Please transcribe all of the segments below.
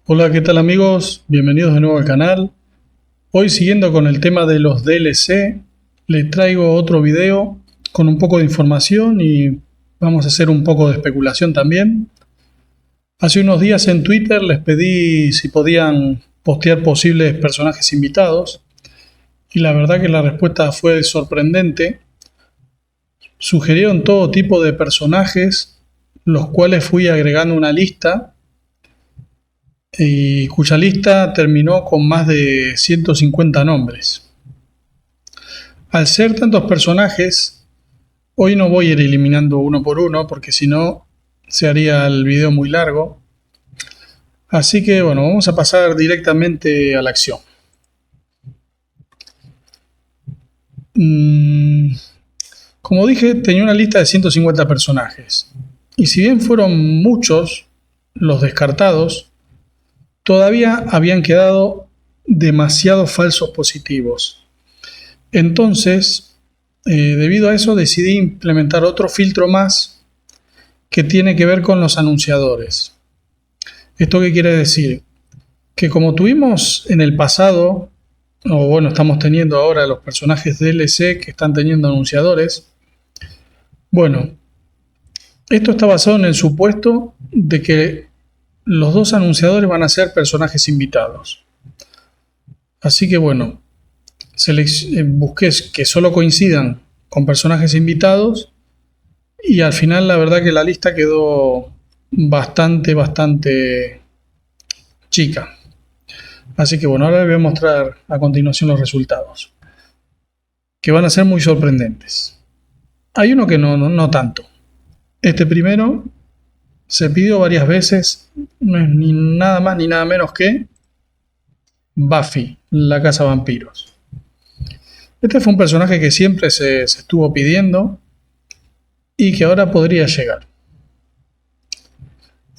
Hola, ¿qué tal amigos? Bienvenidos de nuevo al canal. Hoy siguiendo con el tema de los DLC, les traigo otro video con un poco de información y vamos a hacer un poco de especulación también. Hace unos días en Twitter les pedí si podían postear posibles personajes invitados y la verdad que la respuesta fue sorprendente. Sugirieron todo tipo de personajes, los cuales fui agregando una lista y cuya lista terminó con más de 150 nombres. Al ser tantos personajes, hoy no voy a ir eliminando uno por uno porque si no se haría el video muy largo. Así que bueno, vamos a pasar directamente a la acción. Como dije, tenía una lista de 150 personajes. Y si bien fueron muchos los descartados, todavía habían quedado demasiados falsos positivos. Entonces, debido a eso decidí implementar otro filtro más que tiene que ver con los anunciadores. ¿Esto qué quiere decir? Que como tuvimos en el pasado, o bueno, estamos teniendo ahora los personajes DLC que están teniendo anunciadores, bueno, esto está basado en el supuesto de que los dos anunciadores van a ser personajes invitados. Así que bueno, busqué que solo coincidan con personajes invitados y al final la verdad que la lista quedó bastante chica. Así que bueno, ahora les voy a mostrar a continuación los resultados, que van a ser muy sorprendentes. Hay uno que no tanto. Este primero se pidió varias veces, no es ni nada más ni nada menos que Buffy, la cazavampiros. Este fue un personaje que siempre se estuvo pidiendo y que ahora podría llegar.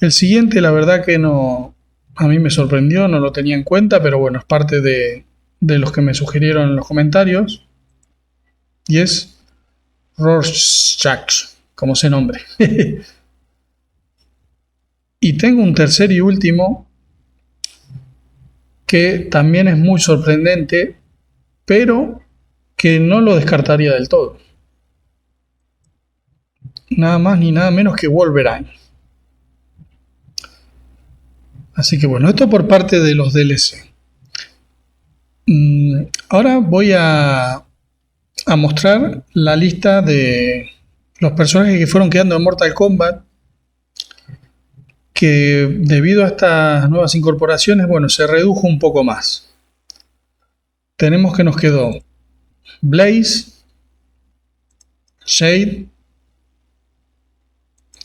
El siguiente, la verdad que no, a mí me sorprendió, no lo tenía en cuenta, pero bueno, es parte de los que me sugirieron en los comentarios. Y es Rorschach, como se nombre. Y tengo un tercer y último que también es muy sorprendente, pero que no lo descartaría del todo. Nada más ni nada menos que Wolverine. Así que bueno, esto por parte de los DLC. Ahora voy a mostrar la lista de los personajes que fueron quedando en Mortal Kombat, que debido a estas nuevas incorporaciones, bueno, se redujo un poco más. Tenemos que nos quedó Blaze, Shade,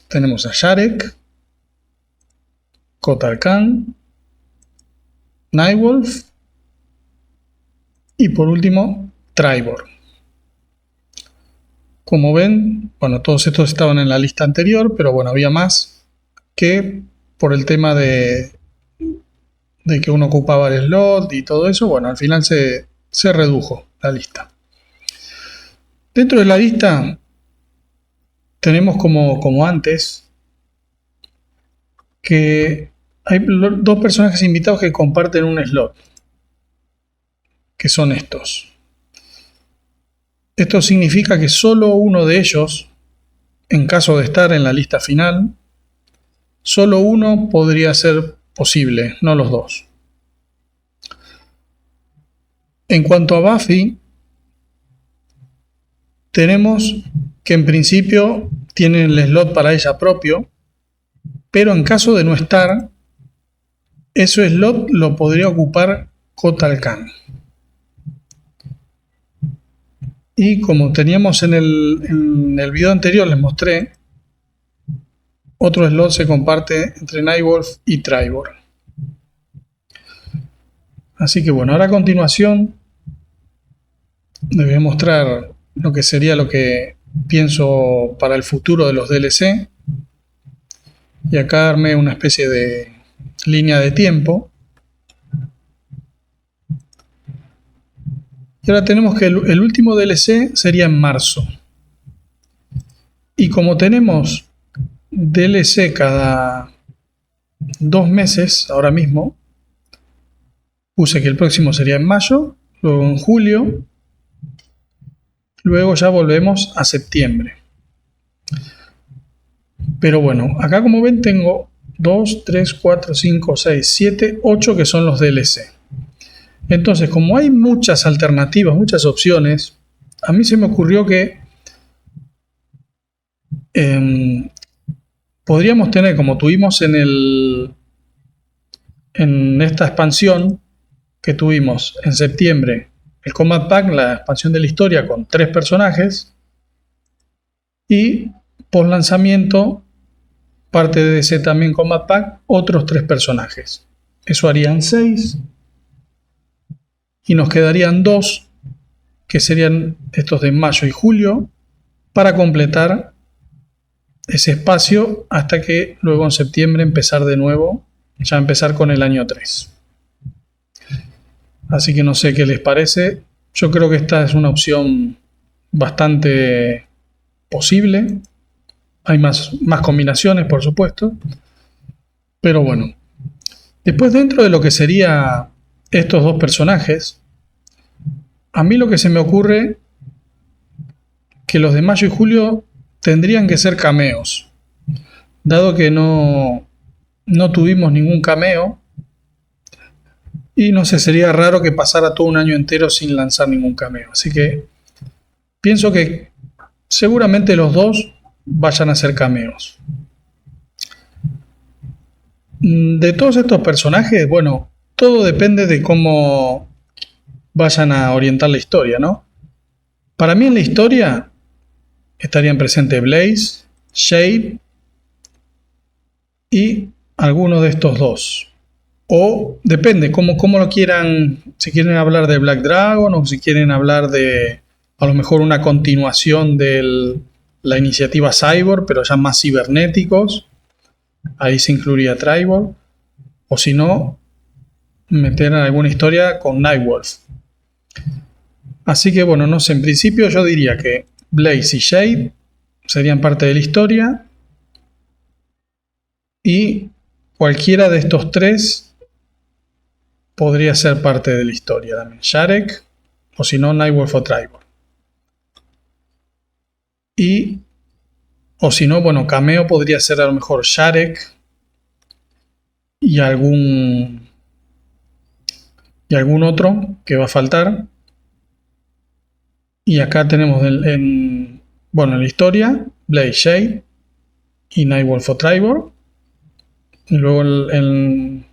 tenemos a Sharek, Kotal Kahn, Nightwolf y por último Tribor. Como ven, bueno, todos estos estaban en la lista anterior, pero bueno, había más que por el tema de que uno ocupaba el slot y todo eso, bueno, al final se redujo la lista. Dentro de la lista tenemos como antes que hay dos personajes invitados que comparten un slot, que son estos. Esto significa que solo uno de ellos, en caso de estar en la lista final, solo uno podría ser posible, no los dos. En cuanto a Buffy, tenemos que en principio tiene el slot para ella propio, pero en caso de no estar, ese slot lo podría ocupar Kotal Kahn. Y como teníamos en el video anterior, les mostré, otro slot se comparte entre Nightwolf y Tribor. Así que bueno, ahora a continuación les voy a mostrar lo que sería lo que pienso para el futuro de los DLC. Y acá armé una especie de línea de tiempo. Y ahora tenemos que el último DLC sería en marzo. Y como tenemos DLC cada 2 meses ahora mismo. Puse que el próximo sería en mayo, luego en julio, luego ya volvemos a septiembre. Pero bueno, acá como ven tengo 2, 3, 4, 5, 6, 7, 8 que son los DLC. Entonces, como hay muchas alternativas, muchas opciones, a mí se me ocurrió que podríamos tener, como tuvimos en esta expansión que tuvimos en septiembre, el Combat Pack, la expansión de la historia con 3 personajes, y post lanzamiento, parte de ese también Combat Pack, otros 3 personajes. Eso harían 6. Y nos quedarían 2, que serían estos de mayo y julio, para completar ese espacio hasta que luego en septiembre empezar de nuevo, ya empezar con el año 3. Así que no sé qué les parece. Yo creo que esta es una opción bastante posible. Hay más combinaciones, por supuesto. Pero bueno. Después, dentro de lo que sería estos 2 personajes, a mí lo que se me ocurre que los de mayo y julio tendrían que ser cameos. Dado que no tuvimos ningún cameo, y no sé, sería raro que pasara todo un año entero sin lanzar ningún cameo. Así que pienso que seguramente los 2 vayan a ser cameos. De todos estos personajes, bueno, todo depende de cómo vayan a orientar la historia, ¿no? Para mí en la historia estarían presentes Blaze, Shade y alguno de estos 2. O depende, cómo lo quieran, si quieren hablar de Black Dragon o si quieren hablar de a lo mejor una continuación de la iniciativa Cyborg, pero ya más cibernéticos. Ahí se incluiría Tribal. O si no, meter en alguna historia con Nightwolf. Así que bueno, no sé, en principio yo diría que Blaze y Shade serían parte de la historia. Y cualquiera de estos 3 podría ser parte de la historia también. Sharek, o si no, Nightwolf o Tribal. O si no, bueno, cameo podría ser a lo mejor Sharek y algún otro que va a faltar. Y acá tenemos en la historia Blaze, Shade y Nightwolf o Tribal. Y luego en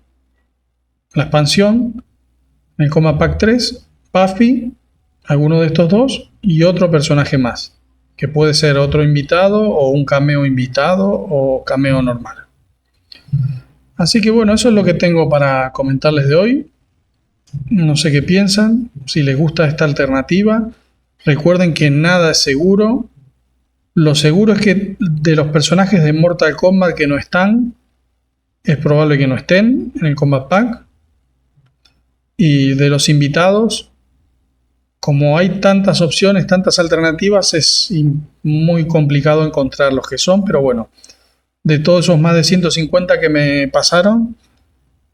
la expansión, en el Combat Pack 3, Puffy, alguno de estos 2 y otro personaje más, que puede ser otro invitado o un cameo invitado o cameo normal. Así que bueno, eso es lo que tengo para comentarles de hoy. No sé qué piensan, si les gusta esta alternativa. Recuerden que nada es seguro. Lo seguro es que de los personajes de Mortal Kombat que no están, es probable que no estén en el Combat Pack. Y de los invitados, como hay tantas opciones, tantas alternativas, es muy complicado encontrar los que son. Pero bueno, de todos esos más de 150 que me pasaron,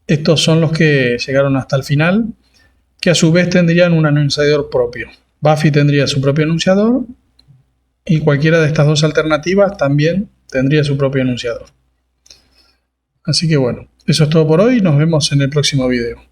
estos son los que llegaron hasta el final, que a su vez tendrían un anunciador propio. Buffy tendría su propio anunciador y cualquiera de estas 2 alternativas también tendría su propio anunciador. Así que bueno, eso es todo por hoy. Nos vemos en el próximo video.